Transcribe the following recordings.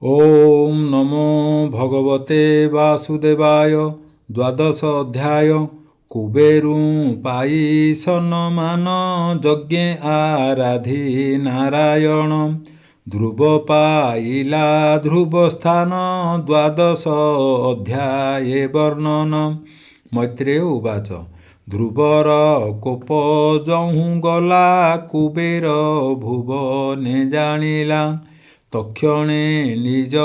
ओम नमो भगवते वासुदेवाय। द्वादश अध्याय। कुबेरू पाई सन्मान यज्ञे आराधि नारायण। ध्रुव पाइला ध्रुव स्थान द्वादश अध्याये वर्णन। मैत्रेय उवाच। ध्रुवर कोप जहु गला कुबेर भुवने जानिला। तक्षणे निज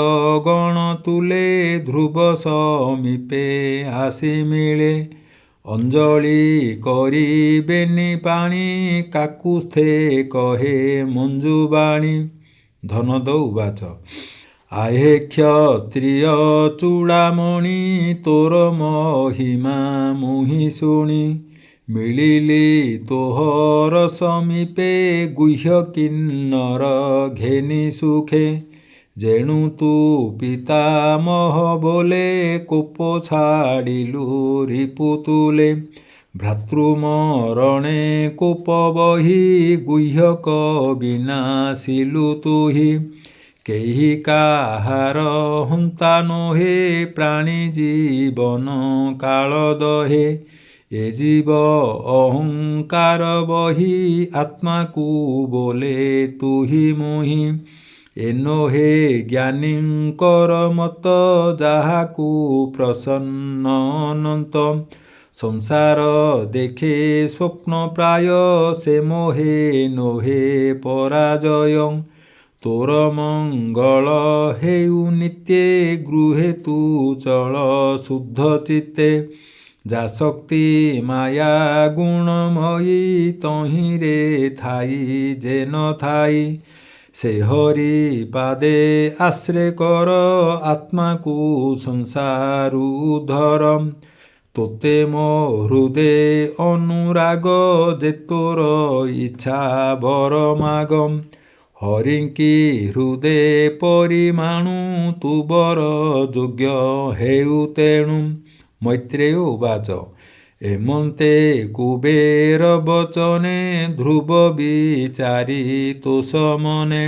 गण तुले ध्रुव समीपे आसी मिले। अंजलि करिबेनि पाणी काकुस्थे कहे मंजुबाणी। धनद उवाच। आहे क्षत्रिय चूड़ामणि तोर महिमा मुहि शुणी। मिलिली तोहर समीपे गुह्य किन्नर घेनि सुखे। जेणु तू पितामह बोले कोप छाड़िलु रिपु तुले। भ्रातृमरणे कोप बही गुह्यक विनाशिलु तुहि। केहि काहार हंता नोहे प्राणी जीवन काल दहे। ए जीव अहंकार बही आत्मा को बोले तुहि मुहि। एनोहे ज्ञानींकर मत जाहाकू प्रसन्न अनंत। संसार देखे स्वप्न प्राय से मोहे नोहे पराजय। तोर मंगल हेउ नित्ये गृहे तू चल शुद्ध चित्ते। जा शक्ति माया गुणमयी तहिरे थाई जे न थाई। से हरि पादे आश्रय कर आत्मा को संसारु धर। तोते मो हृदय अनुराग जे तोर इच्छा बर मागम। हरिंकी हृदय परिमाणु तू बर योग्य हेउ तेणु। मैत्रेय उवाच। एमंते कुबेर बचने ध्रुव विचारी तोष मने।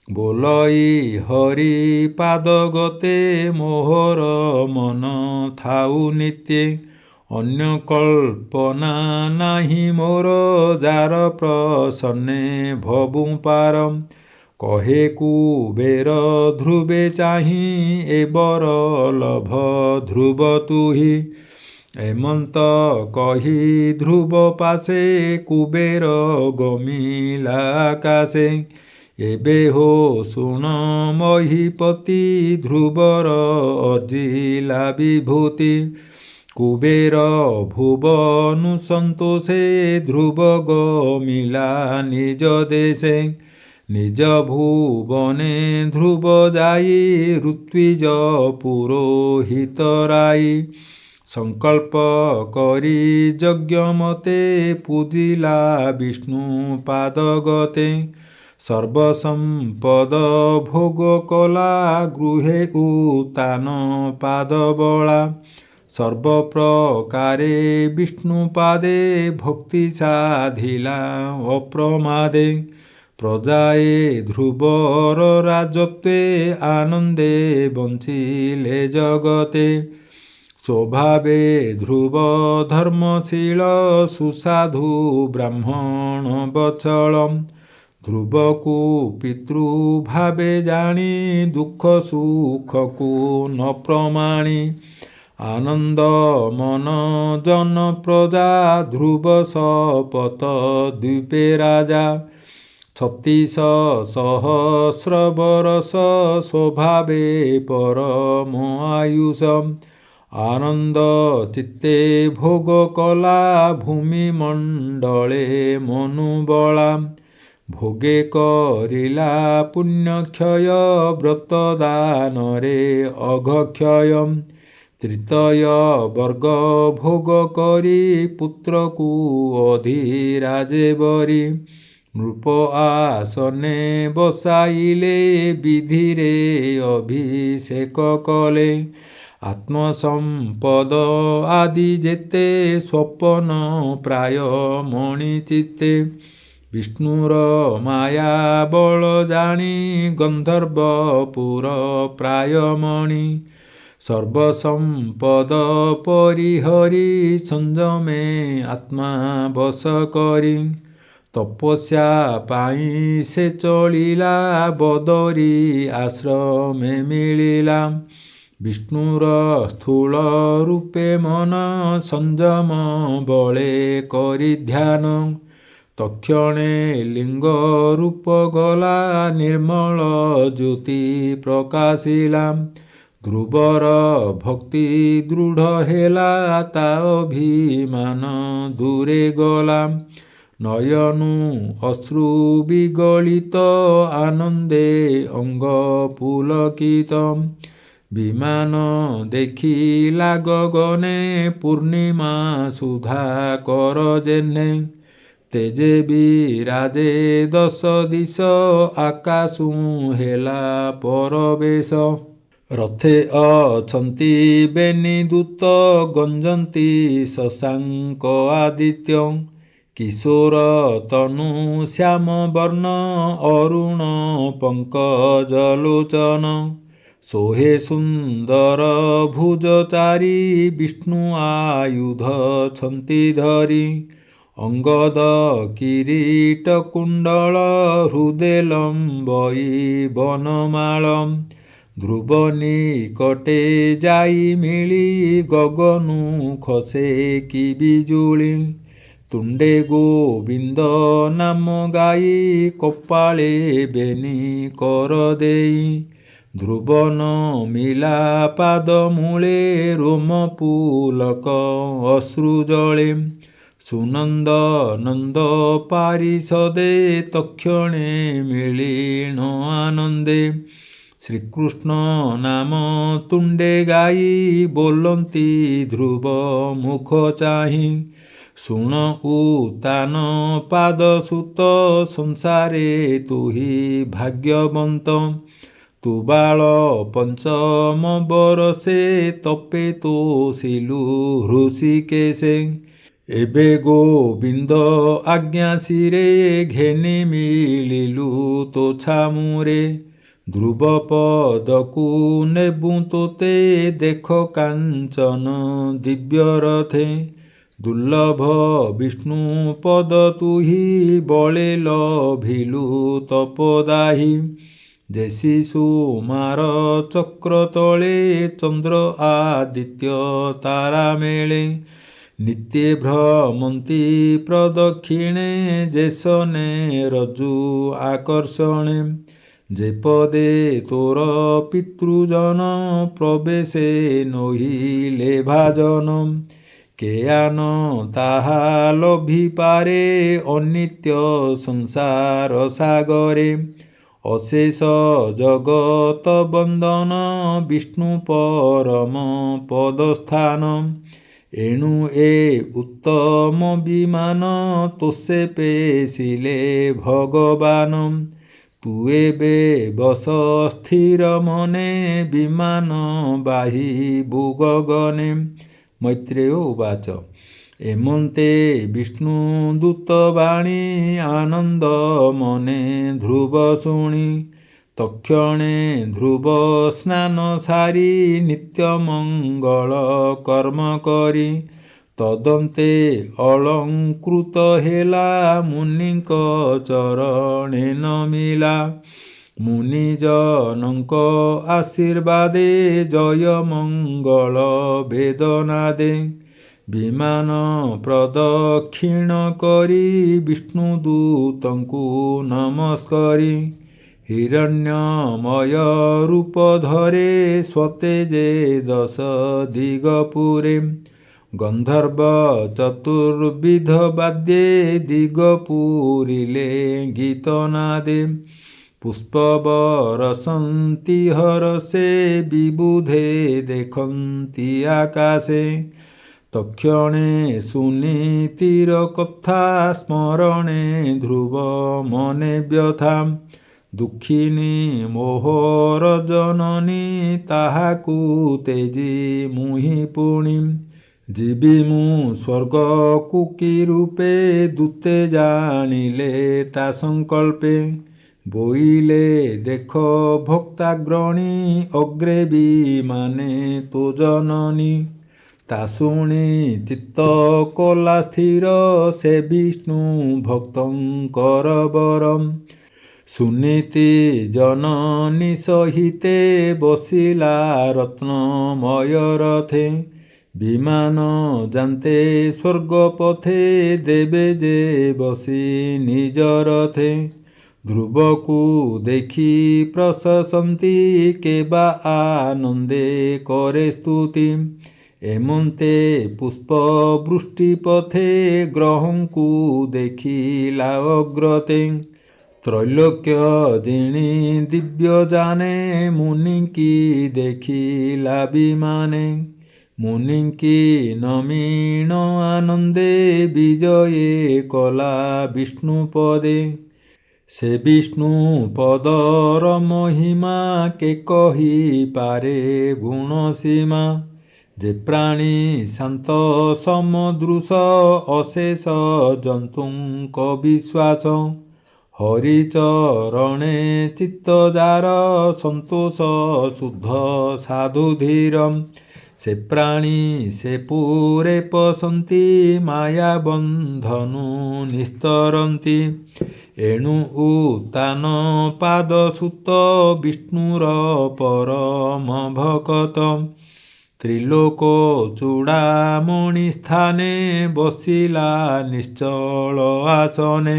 बोलई हरि पाद गते मोहर मन थाउ नित्ये। अन्य कल्पना नाही मोर जार प्रसन्ने भवु पारम। कहे कुबेर ध्रुवे चाही एबर लभ ध्रुव तुहि। एमंत कही ध्रुव पासे कुबेर गमिला आकाशे। एबे हो सुण महीपति ध्रुवर अर्जिला विभूति। कुबेर भुवनु संतोषे ध्रुव गमिला निज देशे। निज भुवने ध्रुव जाई ऋत्विज पुरोहित राई। संकल्प करी यज्ञ मते पूजिला विष्णु पाद गते। सर्वसंपद भोग कला गृहे उतान पाद बला। सर्व प्रकारे विष्णु पादे भक्ति साधिला अप्रमादे। प्रजाए ध्रुवर राजत्वे आनंदे बंचिले जगते। स्वभावे ध्रुव धर्मशील सुसाधु ब्राह्मण बचल। ध्रुव को पितृभावे जानी दुख सुख को न प्रमाणी। आनंद मन जन प्रजा ध्रुव सपत द्वीपे राजा। 36 सहस्र बरस स्वभावे परम आयुष। आनंद चित्ते भोग कला भूमि मंडले मनुबला। भोगे करिला पुण्यक्षय व्रत दानरे अघक्षय। तृतीय वर्ग भोग करी पुत्र को अधिराजे बरी। नृप आसने बसाइले विधिरे अभिषेक कले। आत्मसंपद आदि जेते स्वप्न प्राय मणि चित्ते। ବିଷ୍ଣୁର ମାୟା ବଳ ଜାଣି ଗନ୍ଧର୍ବପୁର ପ୍ରାୟମଣି ସର୍ବସମ୍ପଦ ପରିହରି ସଂଯମେ ଆତ୍ମା ବଶ କରି ତପସ୍ୟା ପାଇଁ ସେ ଚଳିଲା ବଦରି ଆଶ୍ରମେ ମିଳିଲା ବିଷ୍ଣୁର ସ୍ଥୂଳ ରୂପେ ମନ ସଂଯମ ବଳେ କରି ଧ୍ୟାନ ତକ୍ଷଣେ ଲିଙ୍ଗ ରୂପ ଗଲା ନିର୍ମଳ ଜ୍ୟୋତି ପ୍ରକାଶିଲା ଧ୍ରୁବର ଭକ୍ତି ଦୃଢ଼ ହେଲା ତା ଅଭିମାନ ଦୂରେ ଗଲା ନୟନୁ ଅଶ୍ରୁ ବିଗଳିତ ଆନନ୍ଦେ ଅଙ୍ଗ ପୁଲକିତ ବିମାନ ଦେଖିଲା ଗଗନେ ପୂର୍ଣ୍ଣିମା ସୁଧା କର ଯେହ୍ନେ ତେଜେ ବିରାଜେ ଦଶ ଦିଶ ଆକାଶୁ ହେଲା ପରବେଶ ରଥେ ଅଛନ୍ତି ବେନି ଦୂତ ଗଞ୍ଜନ୍ତି ଶଶାଙ୍କ ଆଦିତ୍ୟ କିଶୋର ତନୁ ଶ୍ୟାମ ବର୍ଣ୍ଣ ଅରୁଣ ପଙ୍କଜ ଲୋଚନ ସୋହେ ସୁନ୍ଦର ଭୁଜ ଚାରି ବିଷ୍ଣୁ ଆୟୁଧ ଛନ୍ତି ଧରି ଅଙ୍ଗଦ କିରୀଟ କୁଣ୍ଡଳ ହୃଦେ ଲମ୍ବଇ ବନମାଳ ଧ୍ରୁବ ନିକଟେ ଯାଇ ମିଳି ଗଗନୁ ଖସେ କି ବିଜୁଳି ତୁଣ୍ଡେ ଗୋବିନ୍ଦ ନାମ ଗାଇ କପାଳେ ବେନି କର ଦେଇ ଧ୍ରୁବନ ମିଲା ପାଦ ମୂଳେ ରୋମ ପୁଲକ ଅଶ୍ରୁ ଜଳେ ସୁନନ୍ଦ ନନ୍ଦ ପାରିଷଦେ ତକ୍ଷଣେ ମିଳିଣ ଆନନ୍ଦେ ଶ୍ରୀକୃଷ୍ଣ ନାମ ତୁଣ୍ଡେ ଗାଇ ବୋଲନ୍ତି ଧ୍ରୁବ ମୁଖ ଚାହିଁ ଶୁଣ ଉତାନ ପାଦ ସୁତ ସଂସାରେ ତୁହି ଭାଗ୍ୟବନ୍ତ ତୁ ବାଳ ପଞ୍ଚମ ବରସେ ତପେ ତୋଷିଲୁ ହୃଷିକେଶେ ଏବେ ଗୋବିନ୍ଦ ଆଜ୍ଞା ଶିରେ ଘେନି ମିଳିଲୁ ତୋ ଛାମୁରେ ଧ୍ରୁବ ପଦକୁ ନେବୁ ତୋତେ ଦେଖ କାଞ୍ଚନ ଦିବ୍ୟ ରଥେ ଦୁର୍ଲଭ ବିଷ୍ଣୁ ପଦ ତୁହି ବଳେ ଲଭିଲୁ ତପଦାହି ଯେ ଶିଶୁମାର ଚକ୍ର ତଳେ ଚନ୍ଦ୍ର ଆଦିତ୍ୟ ତାରା ମେଳେ ନିତ୍ୟେ ଭ୍ରମନ୍ତି ପ୍ରଦକ୍ଷିଣେ ଯେସନେ ରଜୁ ଆକର୍ଷଣେ ଯେପଦେ ତୋର ପିତୃଜନ ପ୍ରବେଶେ ନୋହିଲେ ଭାଜନ କେୟାନ ତାହା ଲଭିପାରେ ଅନିତ୍ୟ ସଂସାର ସାଗରେ ଅଶେଷ ଜଗତ ବନ୍ଦନ ବିଷ୍ଣୁ ପରମ ପଦସ୍ଥାନ ଏଣୁ ଏ ଉତ୍ତମ ବିମାନ ତୋଷେ ପେଶିଲେ ଭଗବାନ ତୁ ଏବେ ବସ ସ୍ଥିର ମନେ ବିମାନ ବାହିବୁ ଗଗନେ ମୈତ୍ରେୟ ଉବାଚ ଏମନ୍ତେ ବିଷ୍ଣୁ ଦୂତ ବାଣୀ ଆନନ୍ଦ ମନେ ଧ୍ରୁବ ଶୁଣି ତକ୍ଷଣେ ଧ୍ରୁବ ସ୍ନାନ ସାରି ନିତ୍ୟ ମଙ୍ଗଳ କର୍ମ କରି ତଦନ୍ତେ ଅଳଙ୍କୃତ ହେଲା ମୁନିଙ୍କ ଚରଣେ ନମିଲା ମୁନିଜନଙ୍କ ଆଶୀର୍ବାଦେ ଜୟ ମଙ୍ଗଳ ବେଦନାଦେ ବିମାନ ପ୍ରଦକ୍ଷିଣ କରି ବିଷ୍ଣୁ ଦୂତଙ୍କୁ ନମସ୍କରି ହିରଣ୍ୟମୟ ରୂପ ଧରେ ସ୍ୱତେଜେ ଦଶ ଦିଗପୁରେ ଗନ୍ଧର୍ବ ଚତୁର୍ବିଧ ବାଦ୍ୟେ ଦିଗ ପୁରିଲେ ଗୀତନାଦେ ପୁଷ୍ପ ବରସନ୍ତି ହରଷେ ବିବୁଧେ ଦେଖନ୍ତି ଆକାଶେ ତକ୍ଷଣେ ସୁନୀତିର କଥା ସ୍ମରଣେ ଧ୍ରୁବ ମନେ ବ୍ୟଥା ଦୁଃଖିନୀ ମୋହର ଜନନୀ ତାହାକୁ ତେଜି ମୁହିଁ ପୁଣି ଯିବି ମୁଁ ସ୍ୱର୍ଗକୁ କି ରୂପେ ଦୂତେ ଜାଣିଲେ ତା ସଂକଳ୍ପେ ବୋଇଲେ ଦେଖ ଭକ୍ତାଗ୍ରଣୀ ଅଗ୍ରେ ବିମାନେ ତୋ ଜନନୀ ତା ଶୁଣି ଚିତ୍ତ କଲା ସ୍ଥିର ସେ ବିଷ୍ଣୁ ଭକ୍ତଙ୍କର ବରମ୍ ସୁନୀତି ଜନନୀ ସହିତେ ବସିଲା ରତ୍ନମୟ ରଥେ ବିମାନ ଯାନ୍ତେ ସ୍ୱର୍ଗ ପଥେ ଦେବେ ଯେ ବସି ନିଜ ରଥେ ଧ୍ରୁବକୁ ଦେଖି ପ୍ରଶସନ୍ତି କେବା ଆନନ୍ଦେ କରେ ସ୍ତୁତି ଏମନ୍ତେ ପୁଷ୍ପ ବୃଷ୍ଟି ପଥେ ଗ୍ରହଙ୍କୁ ଦେଖିଲା ଅଗ୍ରତେ ତ୍ରୈଲୋକ୍ୟ ଜିଣି ଦିବ୍ୟ ଜାନେ ମୁନିଙ୍କି ଦେଖିଲା ବିମାନେ ମୁନିଙ୍କି ନମୀଣ ଆନନ୍ଦେ ବିଜୟେ କଲା ବିଷ୍ଣୁ ପଦେ ସେ ବିଷ୍ଣୁ ପଦର ମହିମା କେ କହିପାରେ ଗୁଣ ସୀମା ଯେ ପ୍ରାଣୀ ଶାନ୍ତ ସମଦୃଶ ଅଶେଷ ଜନ୍ତୁଙ୍କ ବିଶ୍ୱାସ ହରିଚରଣେ ଚିତ୍ତ ଯାର ସନ୍ତୋଷ ଶୁଦ୍ଧ ସାଧୁ ଧୀର ସେ ପ୍ରାଣୀ ସେ ପୁରେ ପଶନ୍ତି ମାୟା ବନ୍ଧନୁ ନିସ୍ତରନ୍ତି ଏଣୁ ଉତ୍ତାନ ପାଦ ସୁତ ବିଷ୍ଣୁର ପରମ ଭକତ ତ୍ରିଲୋକ ଚୂଡ଼ାମଣି ସ୍ଥାନେ ବସିଲା ନିଶ୍ଚଳ ଆସନେ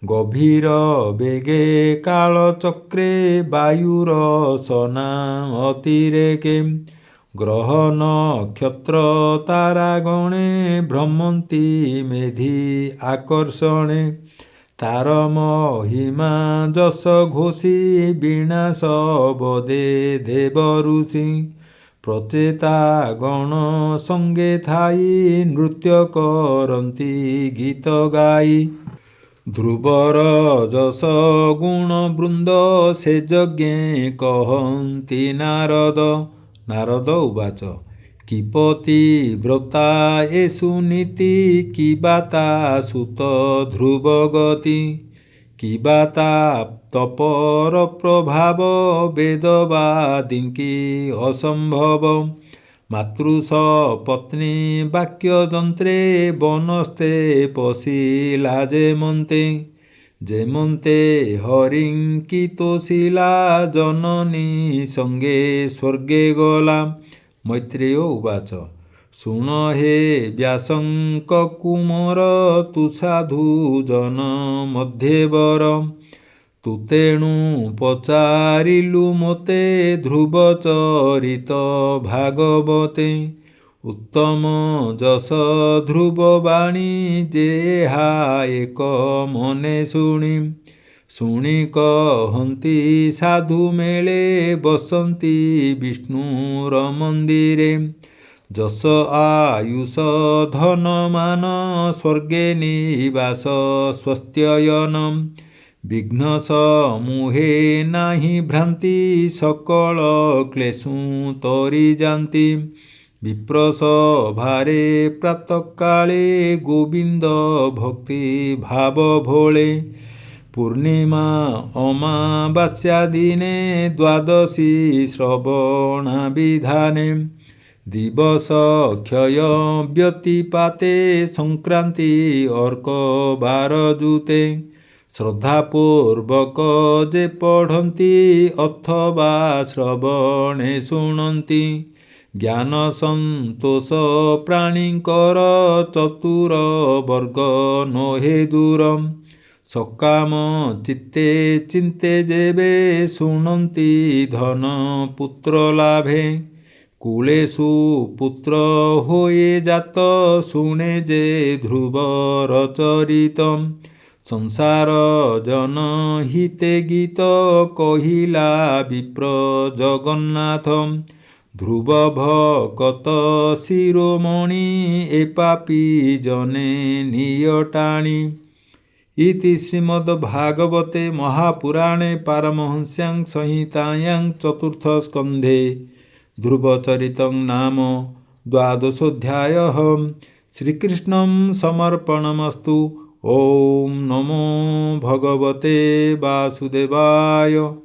ଗଭୀର ବେଗେ କାଳଚକ୍ରେ ବାୟୁର ସନା ଅତିରେକେ ଗ୍ରହ ନକ୍ଷତ୍ର ତାରାଗଣେ ଭ୍ରମନ୍ତି ମେଧି ଆକର୍ଷଣେ ତାର ମହିମା ଯଶ ଘୋଷି ବିନାଶ ବଦେ ଦେବ ଋଷି ପ୍ରଚେତା ଗଣ ସଙ୍ଗେ ଥାଇ ନୃତ୍ୟ କରନ୍ତି ଗୀତ ଗାଇ ଧ୍ରୁବର ଯଶ ଗୁଣ ବୃନ୍ଦ ସେ ଯଜ୍ଞେ କହନ୍ତି ନାରଦ ନାରଦ ଉବାଚ କିପତି ବ୍ରତା ଏ ସୁନୀତି କିବା ତା ସୁତ ଧ୍ରୁବ ଗତି କିବା ତା ତପର ପ୍ରଭାବ ବେଦବାଦିଙ୍କି ଅସମ୍ଭବ ମାତୃଷ ପତ୍ନୀ ବାକ୍ୟ ଯନ୍ତ୍ରେ ବନସ୍ତେ ପଶିଲା ଯେମନ୍ତେ ହରିଙ୍କି ତୋଷିଲା ଜନନୀ ସଙ୍ଗେ ସ୍ୱର୍ଗେ ଗଲା ମୈତ୍ରେୟ ଉବାଚ ଶୁଣ ହେ ବ୍ୟାସଙ୍କ କୁମର ତୁ ସାଧୁ ଜନ ମଧ୍ୟେବର ତୁ ତେଣୁ ପଚାରିଲୁ ମୋତେ ଧ୍ରୁବ ଚରିତ ଭାଗବତେ ଉତ୍ତମ ଯଶ ଧ୍ରୁବ ବାଣୀ ଯେହା ଏକ ମନେ ଶୁଣି କହନ୍ତି ସାଧୁ ମେଳେ ବସନ୍ତି ବିଷ୍ଣୁର ମନ୍ଦିରେ ଯଶ ଆୟୁଷ ଧନ ମାନ ସ୍ୱର୍ଗେ ନିବାସ ସ୍ୱସ୍ତ୍ୟୟନ ବିଘ୍ନ ସମୂହେ ନାହିଁ ଭ୍ରାନ୍ତି ସକଳ କ୍ଲେଶୁ ତରି ଯାନ୍ତି ବିପ୍ରସଭାରେ ପ୍ରାତଃକାଳେ ଗୋବିନ୍ଦ ଭକ୍ତି ଭାବ ଭୋଳେ ପୂର୍ଣ୍ଣିମା ଅମାବାସ୍ୟା ଦିନେ ଦ୍ୱାଦଶୀ ଶ୍ରବଣା ବିଧାନେ ଦିବସ କ୍ଷୟ ବ୍ୟତିପାତେ ସଂକ୍ରାନ୍ତି ଅର୍କ ବାର ଯୁତେ ଶ୍ରଦ୍ଧାପୂର୍ବକ ଯେ ପଢ଼ନ୍ତି ଅଥବା ଶ୍ରବଣେ ଶୁଣନ୍ତି ଜ୍ଞାନ ସନ୍ତୋଷ ପ୍ରାଣୀଙ୍କର ଚତୁର ବର୍ଗ ନୋହେ ଦୂର ସକାମ ଚିତ୍ତେ ଚିନ୍ତେ ଯେବେ ଶୁଣନ୍ତି ଧନ ପୁତ୍ର ଲାଭେ କୁଳେଷୁ ପୁତ୍ର ହୋଇ ଜାତ ଶୁଣେ ଯେ ଧ୍ରୁବର ଚରିତ ସଂସାର ଜନ ହିତେ ଗୀତ କହିଲା ବିପ୍ର ଜଗନ୍ନାଥ ଧ୍ରୁବ ଭକତ ଶିରୋମଣି ଏ ପାପୀ ଜନେ ନିୟଟାଣି ଇତି ଶ୍ରୀମଦ୍ଭାଗବତେ ମହାପୁରାଣେ ପାରମହଂସ୍ୟାଂ ସଂହିତାୟାଂ ଚତୁର୍ଥ ସ୍କନ୍ଧେ ଧ୍ରୁବଚରିतं ନାମ द्वादशोऽध्यायः। श्रीकृष्णं समर्पणमस्तु। ॐ नमो भगवते वासुदेवाय।